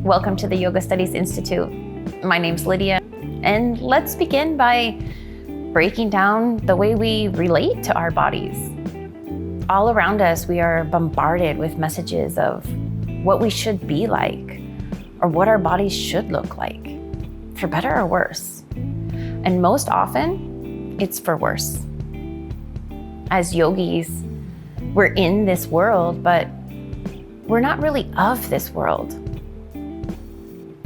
Welcome to the Yoga Studies Institute. My name's Lydia, and let's begin by breaking down the way we relate to our bodies. All around us, we are bombarded with messages of what we should be like, or what our bodies should look like, for better or worse. And most often, it's for worse. As yogis, we're in this world, but we're not really of this world.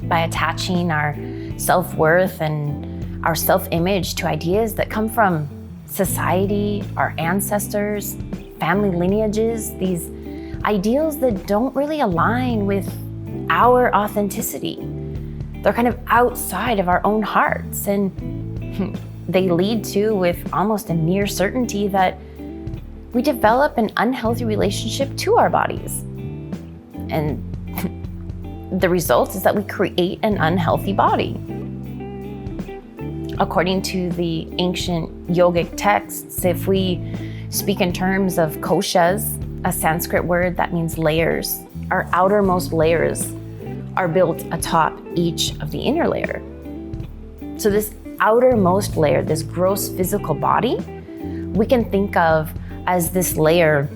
By attaching our self-worth and our self-image to ideas that come from society, our ancestors, family lineages, these ideals that don't really align with our authenticity. They're kind of outside of our own hearts, and they lead to, with almost a near certainty, that we develop an unhealthy relationship to our bodies. And the result is that we create an unhealthy body. According to the ancient yogic texts, if we speak in terms of koshas, a Sanskrit word that means layers, our outermost layers are built atop each of the inner layer. So this outermost layer, this gross physical body, we can think of as this layer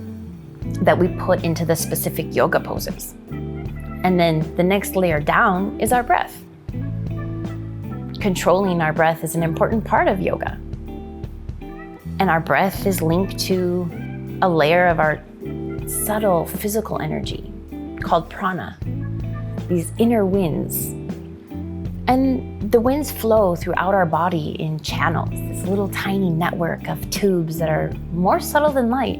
that we put into the specific yoga poses. And then the next layer down is our breath. Controlling our breath is an important part of yoga. And our breath is linked to a layer of our subtle physical energy called prana, these inner winds. And the winds flow throughout our body in channels, this little tiny network of tubes that are more subtle than light.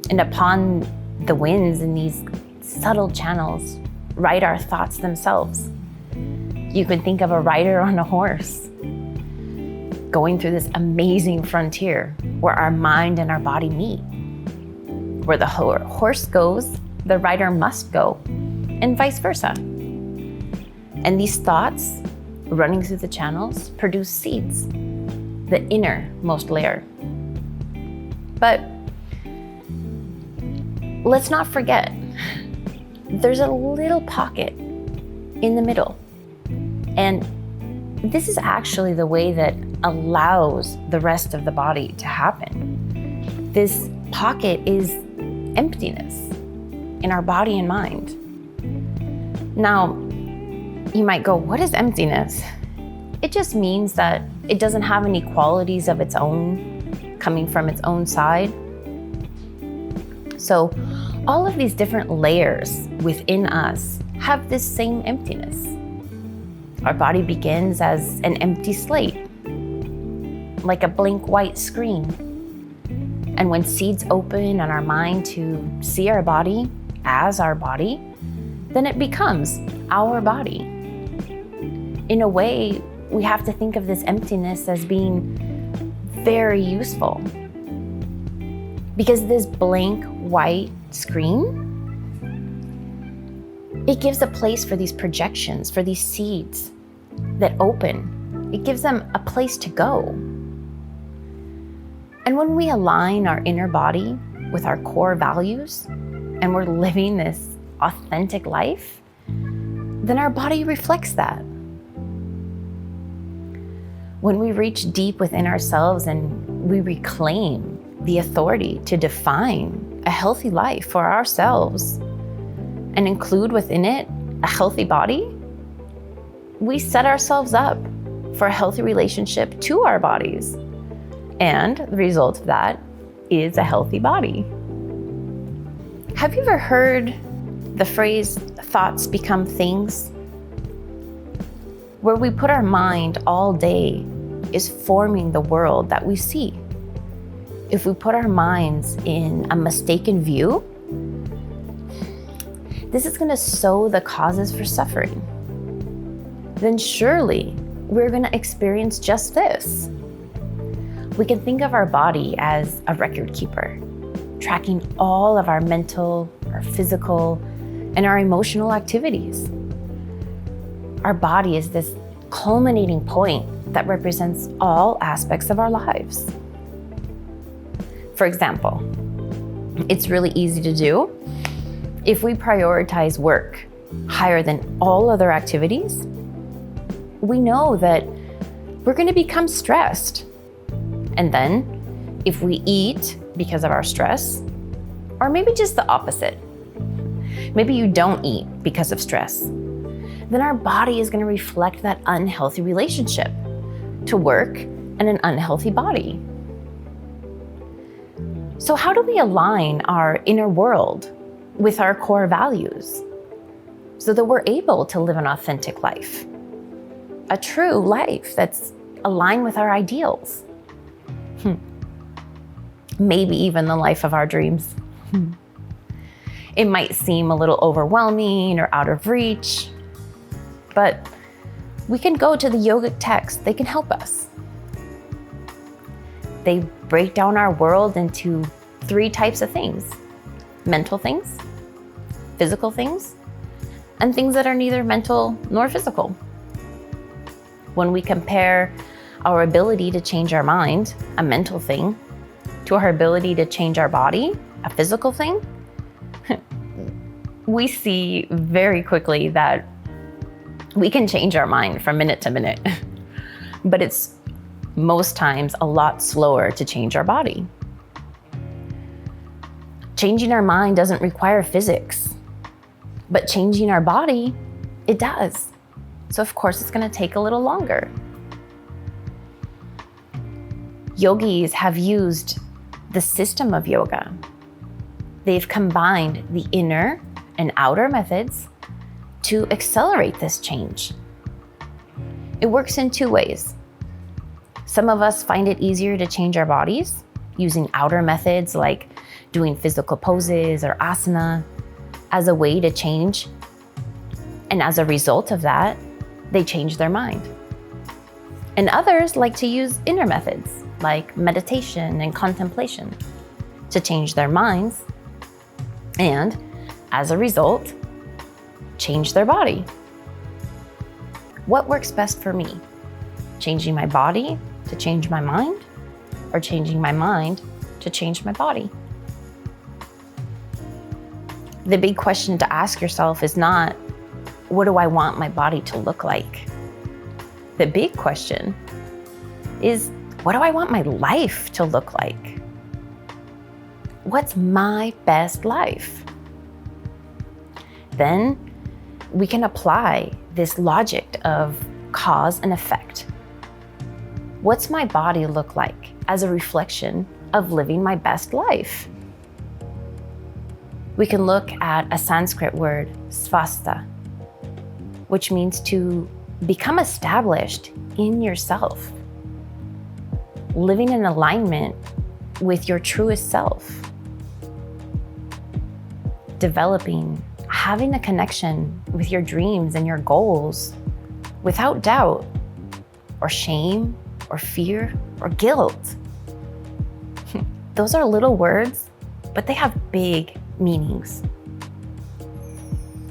And upon the winds in these subtle channels ride our thoughts themselves. You can think of a rider on a horse going through this amazing frontier where our mind and our body meet. Where the horse goes, the rider must go, and vice versa. And these thoughts running through the channels produce seeds, the innermost layer. But let's not forget, there's a little pocket in the middle. And this is actually the way that allows the rest of the body to happen. This pocket is emptiness in our body and mind. Now, you might go, what is emptiness? It just means that it doesn't have any qualities of its own coming from its own side. So all of these different layers within us have this same emptiness. Our body begins as an empty slate, like a blank white screen. And when seeds open in our mind to see our body as our body, then it becomes our body. In a way, we have to think of this emptiness as being very useful. Because this blank white screen, it gives a place for these projections, for these seeds that open. It gives them a place to go. And when we align our inner body with our core values, and we're living this authentic life, then our body reflects that. When we reach deep within ourselves and we reclaim the authority to define a healthy life for ourselves and include within it a healthy body, we set ourselves up for a healthy relationship to our bodies. And the result of that is a healthy body. Have you ever heard the phrase, thoughts become things? Where we put our mind all day is forming the world that we see. If we put our minds in a mistaken view, this is going to sow the causes for suffering. Then surely we're going to experience just this. We can think of our body as a record keeper, tracking all of our mental, our physical, and our emotional activities. Our body is this culminating point that represents all aspects of our lives. For example, it's really easy to do if we prioritize work higher than all other activities, we know that we're going to become stressed. And then if we eat because of our stress, or maybe just the opposite, maybe you don't eat because of stress, then our body is going to reflect that unhealthy relationship to work and an unhealthy body. So how do we align our inner world with our core values so that we're able to live an authentic life? A true life that's aligned with our ideals. Maybe even the life of our dreams. It might seem a little overwhelming or out of reach, but we can go to the yogic texts. They can help us. They break down our world into 3 types of things: mental things, physical things, and things that are neither mental nor physical. When we compare our ability to change our mind, a mental thing, to our ability to change our body, a physical thing, we see very quickly that we can change our mind from minute to minute, but it's most times a lot slower to change our body. Changing our mind doesn't require physics, but changing our body, it does. So of course it's going to take a little longer. Yogis have used the system of yoga. They've combined the inner and outer methods to accelerate this change. It works in 2 ways. Some of us find it easier to change our bodies using outer methods like doing physical poses or asana as a way to change. And as a result of that, they change their mind. And others like to use inner methods like meditation and contemplation to change their minds. And as a result, change their body. What works best for me? Changing my body to change my mind, or changing my mind to change my body? The big question to ask yourself is not, what do I want my body to look like? The big question is, what do I want my life to look like? What's my best life? Then we can apply this logic of cause and effect. What's my body look like as a reflection of living my best life? We can look at a Sanskrit word, svasta, which means to become established in yourself, living in alignment with your truest self, developing, having a connection with your dreams and your goals without doubt or shame or fear or guilt. Those are little words, but they have big meanings.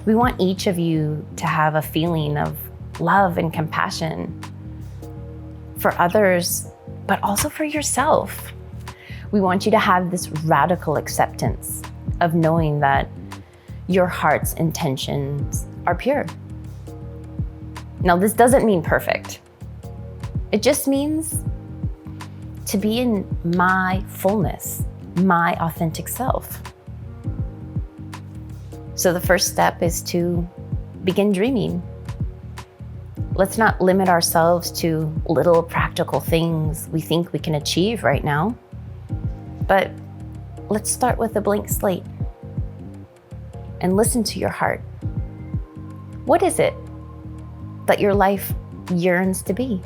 We want each of you to have a feeling of love and compassion for others, but also for yourself. We want you to have this radical acceptance of knowing that your heart's intentions are pure. Now, this doesn't mean perfect. It just means to be in my fullness, my authentic self. So the first step is to begin dreaming. Let's not limit ourselves to little practical things we think we can achieve right now, but let's start with a blank slate and listen to your heart. What is it that your life yearns to be?